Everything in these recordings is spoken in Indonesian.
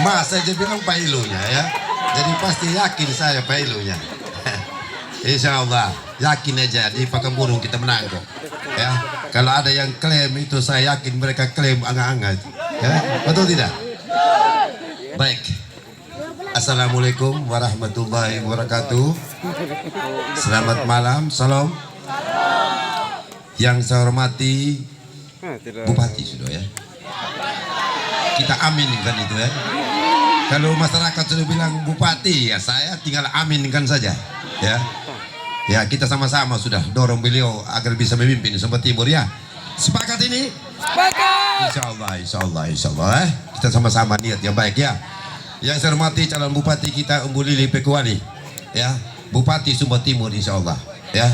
Mas saja bilang pailunya ya. Jadi pasti yakin saya pailunya. Insya Allah yakin aja di Pekanbaru kita menang kok. Ya, kalau ada yang klaim itu saya yakin mereka klaim angga-angga. Ya, betul tidak? Baik. Assalamualaikum warahmatullahi wabarakatuh. Selamat malam, salam. Yang saya hormati Bupati sudah ya. Kita aminkan itu ya. Kalau masyarakat sudah bilang Bupati ya saya tinggal aminkan saja ya. Ya kita sama-sama sudah dorong beliau agar bisa memimpin Sumba Timur ya. Sepakat ini? Sepakat. Insya Allah kita sama-sama niat yang baik ya. Yang saya hormati calon Bupati kita Umbu Lili Pekuali ya, Bupati Sumba Timur insya Allah ya.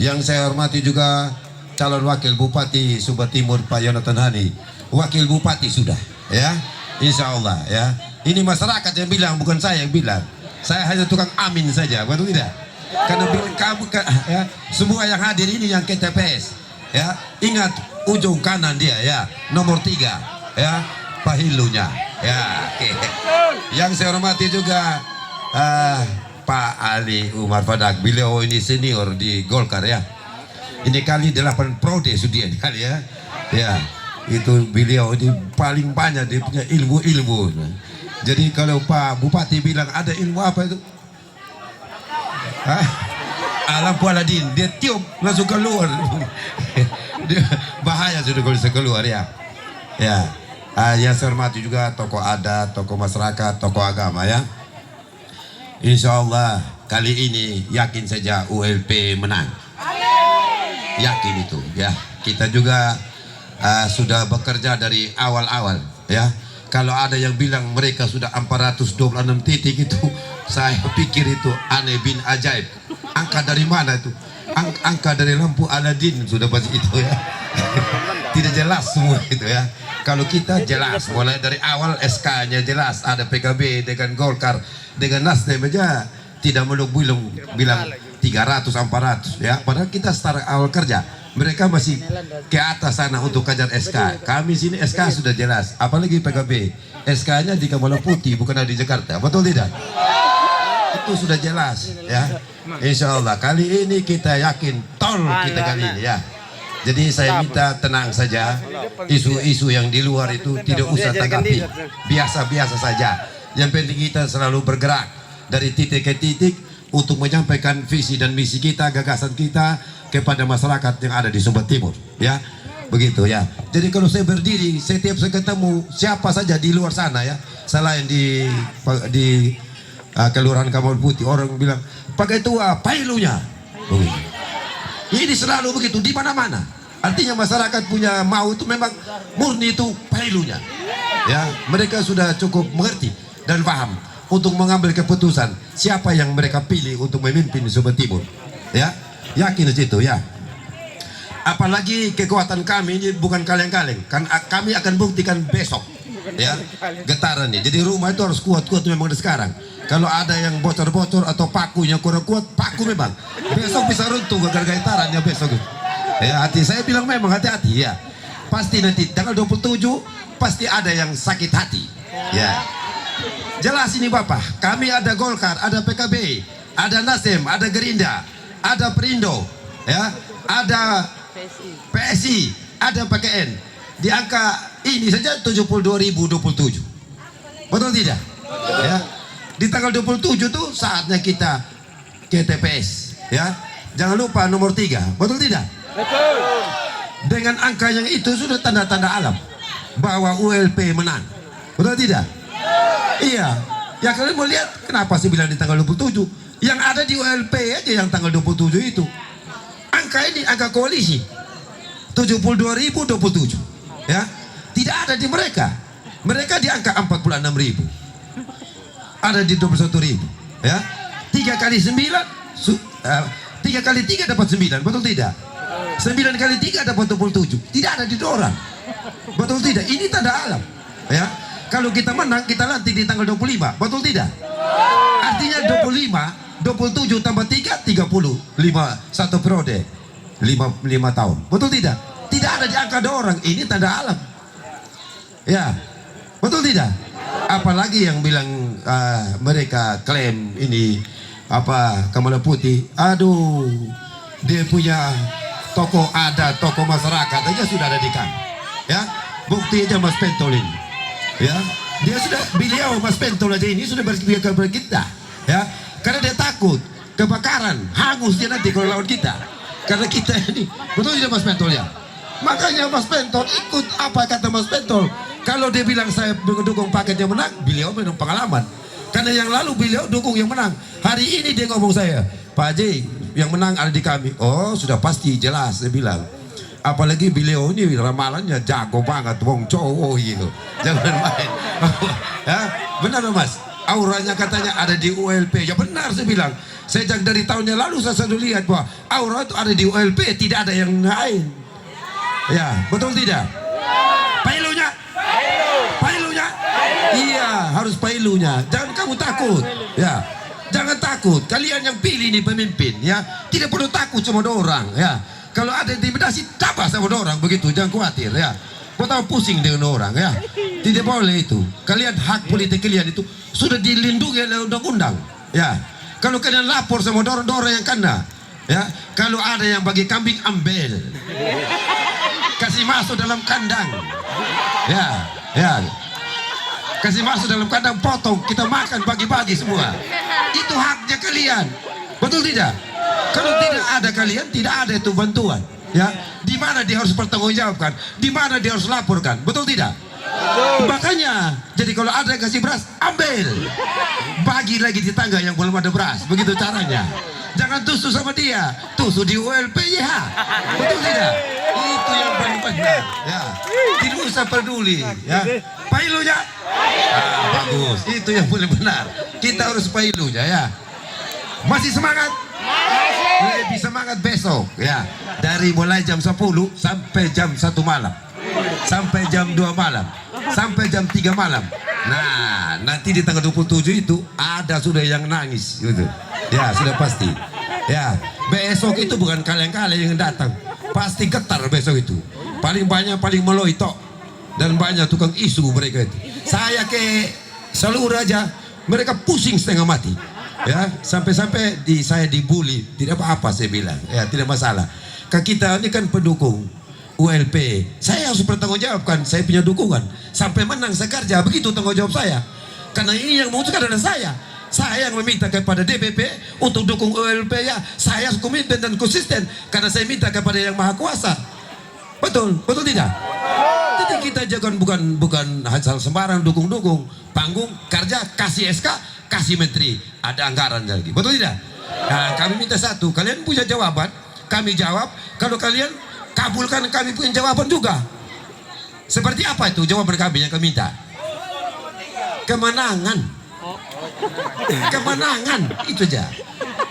Yang saya hormati juga calon Wakil Bupati Sumba Timur Pak Yonatan Hani, Wakil Bupati sudah ya, insya Allah ya. Ini masyarakat yang bilang, bukan saya yang bilang. Saya hanya tukang amin saja, betul tidak? Karena kamu ya, semua yang hadir ini yang ke TPS ya, ingat ujung kanan dia ya, nomor 3 ya, pahilunya ya. Yang saya hormati juga Pak Ali Umar Fadak, beliau ini senior di Golkar ya. Ini kali 8 prode sudah kali ya. Ya, itu beliau ini paling banyak dia punya ilmu-ilmu. Jadi kalau Pak Bupati bilang ada ilmu apa itu? Lampu Aladin, dia tiup langsung keluar. Dia bahaya sudah kalau bisa keluar ya. Ya, yang saya hormati juga tokoh adat, tokoh masyarakat, tokoh agama ya. Insya Allah kali ini yakin saja ULP menang. Yakin itu ya. Kita juga sudah bekerja dari awal-awal ya. Kalau ada yang bilang mereka sudah 426 titik itu, saya pikir itu aneh bin ajaib. Angka dari mana itu? Angka dari lampu Aladin sudah pasti itu ya. Tidak jelas semua itu ya. Kalau kita jelas, mulai dari awal SK-nya jelas, ada PKB dengan Golkar dengan Nasdem aja tidak bilang 300 400 ya. Padahal kita start awal kerja. Mereka masih ke atas sana untuk kejar SK. Kami sini SK sudah jelas. Apalagi PKB. SK-nya di Kepala Putih bukan ada di Jakarta. Betul tidak? Itu sudah jelas ya. Insya Allah kali ini kita yakin tol kita kali ini ya. Jadi saya minta tenang saja. Isu-isu yang di luar itu tidak usah tanggapi. Biasa-biasa saja. Yang penting kita selalu bergerak dari titik ke titik untuk menyampaikan visi dan misi kita, gagasan kita kepada masyarakat yang ada di Sumba Timur ya, begitu ya. Jadi kalau saya berdiri setiap saya ketemu siapa saja di luar sana ya, selain di Kelurahan Kampung Putih, orang bilang pakai tua pailunya begitu. Ini selalu begitu di mana-mana. Artinya masyarakat punya mau itu memang murni itu pailunya ya. Mereka sudah cukup mengerti dan paham untuk mengambil keputusan siapa yang mereka pilih untuk memimpin Sumba Timur ya. Yakin di situ ya. Apalagi kekuatan kami ini bukan kaleng-kaleng. Kan kami akan buktikan besok ya. Getaran nih. Jadi rumah itu harus kuat-kuat memang dari sekarang. Kalau ada yang bocor-bocor atau pakunya kurang kuat, paku memang besok bisa runtuh gara-gara getarannya besok. Ya, hati saya bilang memang hati-hati ya. Pasti nanti tanggal 27 pasti ada yang sakit hati. Ya. Jelas ini Bapak, kami ada Golkar, ada PKB, ada Nasdem, ada Gerindra, ada Perindo, ya, ada PSI, ada PKN. Di angka ini saja 72.027. Betul tidak? Ya. Di tanggal 27 tuh saatnya kita ke TPS, ya. Jangan lupa nomor 3. Betul tidak? Betul. Dengan angka yang itu sudah tanda-tanda alam bahwa ULP menang. Betul tidak? Iya. Ya kalian mau lihat kenapa sih bilang di tanggal 27? Yang ada di ULP aja yang tanggal 27 itu. Angka ini angka koalisi. 72.027. Ya. Tidak ada di mereka. Mereka di angka 46.000. Ada di 21.000. Ya. 3 kali 9 3 kali 3 dapat 9. Betul tidak? 9 kali 3 dapat 27. Tidak ada di orang. Betul tidak? Ini tanda alam. Ya. Kalau kita menang, kita lantik di tanggal 25. Betul tidak? Artinya 25, 27 tambah 3, 30. 1 periode. 5 tahun. Betul tidak? Tidak ada di angka orang. Ini tanda alam. Ya. Betul tidak? Apalagi yang bilang mereka klaim ini apa Kamala Putih. Aduh, dia punya tokoh adat, tokoh masyarakat aja sudah ada di kan. Ya, bukti aja Mas Pentol ini. Ya, dia sudah beliau Mas Pentol aja ini sudah berbicara kepada kita. Ya, karena dia takut kebakaran, hangus dia nanti kalau lawan kita. Karena kita ini betul tidak Mas Pentol ya. Makanya Mas Pentol ikut apa kata Mas Pentol. Kalau dia bilang saya mendukung paket yang menang, beliau minum pengalaman. Karena yang lalu beliau dukung yang menang. Hari ini dia ngomong saya, Pak Haji, yang menang ada di kami. Oh sudah pasti jelas, saya bilang. Apalagi beliau ini ramalannya jago banget, wong cowok gitu. Jangan main. Ya, benar Mas. Auranya katanya ada di ULP. Ya benar saya bilang. Sejak dari tahunnya lalu saya selalu lihat bahwa aura itu ada di ULP, tidak ada yang lain. Ya, betul tidak? Pailunya. Pailunya. Iya, harus pailunya. Jangan kamu takut. Ya. Jangan takut. Kalian yang pilih ini pemimpin ya, tidak perlu takut sama orang ya. Kalau ada intimidasi, tabah sama orang begitu, jangan khawatir ya. Kau tahu pusing dengan orang ya. Tidak boleh itu. Kalian hak politik kalian itu sudah dilindungi oleh undang-undang. Ya. Kalau kalian lapor sama dorong-dorong yang kena, ya. Kalau ada yang bagi kambing ambil, kasih masuk dalam kandang, ya, ya. Kasih masuk dalam kandang, potong, kita makan bagi-bagi semua. Itu haknya kalian, betul tidak? Kalau tidak ada kalian, tidak ada itu bantuan. Ya, di mana dia harus bertanggungjawabkan, di mana dia harus laporkan, betul tidak? Makanya, jadi kalau ada yang kasih beras, ambil, bagi lagi di tangga yang belum ada beras, begitu caranya. Jangan tusuk sama dia, tusuk di ULPYH, betul tidak? Itu yang paling benar. Ya, tidak usah peduli. Ya, pailunya, bagus, itu yang paling benar. Kita harus pailunya ya. Masih semangat? Lebih semangat besok ya. Dari mulai jam 10 sampai jam 1 malam, sampai jam 2 malam, sampai jam 3 malam. Nah, nanti di tanggal 27 itu ada sudah yang nangis gitu. Ya, sudah pasti. Ya, besok itu bukan kalian-kalian yang datang. Pasti getar besok itu. Paling banyak, paling meloitok. Dan banyak tukang isu mereka itu. Saya ke seluruh aja, mereka pusing setengah mati. Ya, sampai-sampai saya dibully. Tidak apa-apa saya bilang. Ya, tidak masalah. Kita ini kan pendukung ULP, saya harus bertanggung jawabkan, saya punya dukungan sampai menang saya kerja, begitu tanggung jawab saya. Karena ini yang memutuskan adalah saya yang meminta kepada DPP untuk dukung ULP ya. Saya komitmen dan konsisten karena saya minta kepada yang maha kuasa. Betul, betul tidak? Jadi kita jangan bukan asal sembarang dukung panggung kerja, kasih SK, kasih menteri, ada anggaran lagi, betul tidak? Nah, kami minta satu, kalian punya jawaban, kami jawab. Kalau kalian kabulkan, kami punya jawaban juga. Seperti apa itu jawaban kami yang kami minta? Kemenangan. Kemenangan itu aja.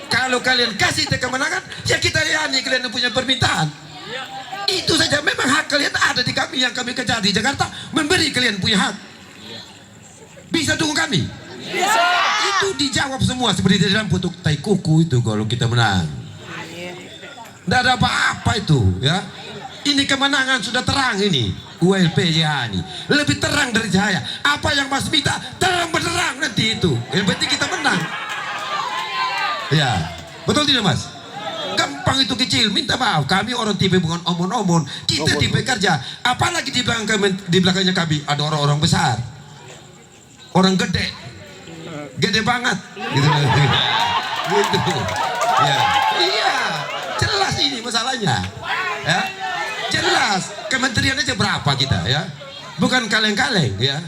Kalau kalian kasih kemenangan, ya kita lihat nih kalian yang punya permintaan. Itu saja, memang hak kalian ada di kami yang kami kejar di Jakarta, memberi kalian punya hak. Bisa dukung kami? Bisa. Itu dijawab semua seperti di dalam putuk tai kuku itu kalau kita menang. Tidak ada apa-apa itu ya. Ini kemenangan sudah terang ini. ULPYH ini lebih terang dari cahaya. Apa yang Mas minta terang benderang nanti itu. Yang penting kita menang. Ya, betul tidak Mas? Gampang itu kecil. Minta maaf. Kami orang TV bukan omon-omon. Kita TV kerja. Apalagi di belakangnya kami ada orang-orang besar, orang gede, gede banget. Gitu. Gitu. Ya. Iya. Jelas ini masalahnya. Ya. Jelas, kementerian aja berapa kita ya, bukan kaleng-kaleng ya.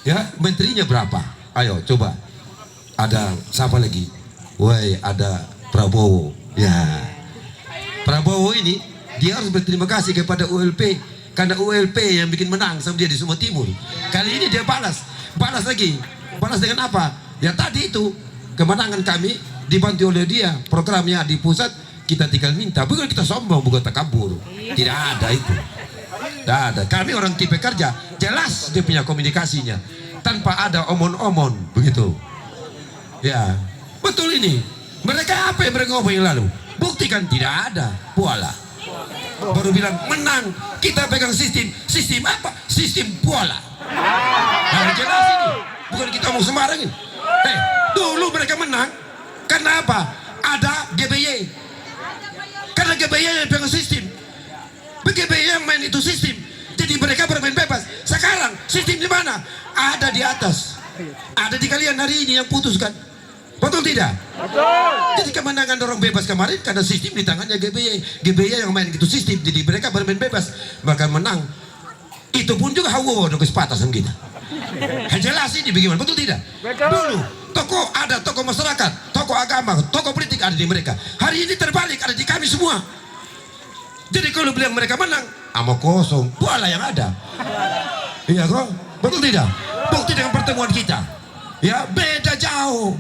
Ya, menterinya berapa? Ayo coba. Ada siapa lagi? Woi, ada Prabowo. Ya, Prabowo ini dia harus berterima kasih kepada ULP karena ULP yang bikin menang sama dia di Sumatera Timur. Kali ini dia balas lagi. Balas dengan apa? Ya tadi itu kemenangan kami dibantu oleh dia, programnya di pusat. Kita tinggal minta, bukan kita sombong, bukan takabur. Tidak ada itu. Tidak ada. Kami orang tipe kerja, jelas dia punya komunikasinya, tanpa ada omon-omon begitu. Ya, betul ini. Mereka apa yang mereka ngomong yang lalu? Buktikan tidak ada. Bola. Baru bilang menang. Kita pegang sistem apa? Sistem bola. Nah, jelas ini. Bukan kita mau sembarang ini. Dulu mereka menang. Karena apa? Ada GBY. Karena GBY yang pegang sistem. GBY yang main itu sistem. Jadi mereka bermain bebas. Sekarang sistem di mana? Ada di atas. Ada di kalian hari ini yang putuskan. Betul tidak? Betul. Jadi kemenangan dorong bebas kemarin karena sistem di tangannya GBY. GBY yang main gitu sistem. Jadi mereka bermain bebas. Maka menang. Itu pun juga hawa dong kesepakatan kita. Jelas ini bagaimana? Betul tidak? Betul. Dulu tokoh ada, tokoh masyarakat, tokoh agama, tokoh politik ada di mereka. Hari ini terbalik ada di kami semua. Jadi kalau bilang mereka menang, ama kosong, bola yang ada. Iya kok? Betul tidak? Bukti dengan pertemuan kita. Ya beda jauh.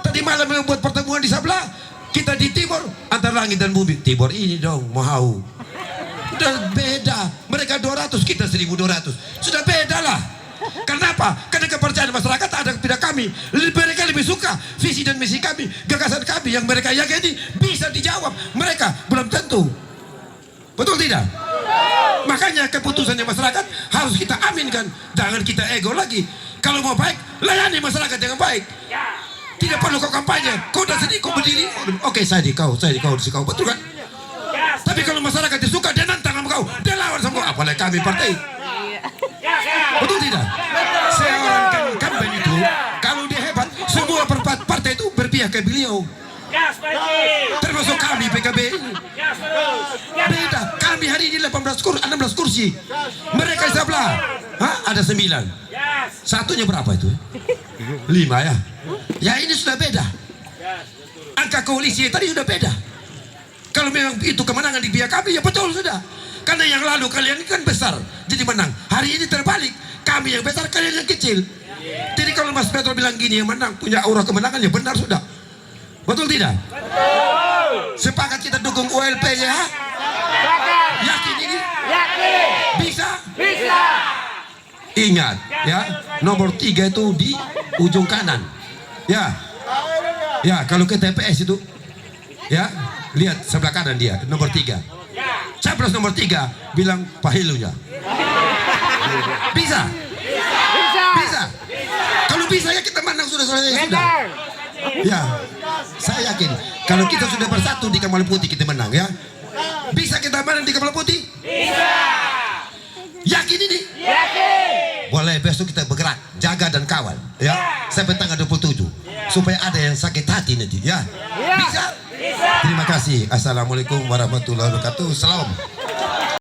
Tadi malam membuat pertemuan di sebelah, kita di timur antara langit dan bumi. Timur ini dong, mau. Sudah beda. Mereka 200, kita 1.200. Sudah beda lah. Kenapa? Karena kepercayaan masyarakat ada kepada kami. Mereka lebih suka visi dan misi kami, gagasan kami yang mereka yakini bisa dijawab. Mereka belum tentu. Betul tidak? Makanya keputusannya masyarakat harus kita aminkan. Jangan kita ego lagi. Kalau mau baik, layani masyarakat dengan baik. Tidak perlu kau kampanye. Kau dah sedih, kau berdiri. Oke, saya di kau. Betul kan? Tapi kalau masyarakat suka, dia nantang sama kau. Dia lawan sama kau. Apalagi kami partai. Betul tidak? Seorang kampanye itu, kalau dia hebat, semua partai itu berpihak ke beliau. Termasuk kami PKB ini. Beda. Kami hari ini 16 kursi. Mereka sebelah. Ada 9. Satunya berapa itu? 5 ya. Ya ini sudah beda. Angka koalisi tadi sudah beda. Kalau memang itu kemenangan di pihak kami, ya betul sudah. Karena yang lalu kalian kan besar, jadi menang. Hari ini terbalik, kami yang besar, kalian yang kecil. Jadi kalau Mas Petro bilang gini, yang menang punya aura kemenangan, ya benar sudah. Betul tidak? Betul. Sepakat kita dukung ULP ya? Yakin ini? Yakin. Bisa? Bisa. Ingat ya, nomor 3 itu di ujung kanan. Ya. Ya, kalau ke TPS itu ya, lihat sebelah kanan dia, nomor 3. Capres nomor 3 bilang pahilunya. Bisa? Bisa. Bisa. Kalau bisa ya kita menang sudah selesai sudah. Ya, saya yakin kalau kita sudah bersatu di Kapal Putih kita menang ya. Bisa kita menang di Kapal Putih? Bisa. Yakin ini? Yakin. Boleh besok kita bergerak, jaga dan kawal ya. Sampai tanggal 27 supaya ada yang sakit hati nanti ya. Bisa? Bisa. Terima kasih. Assalamualaikum warahmatullahi wabarakatuh. Salam.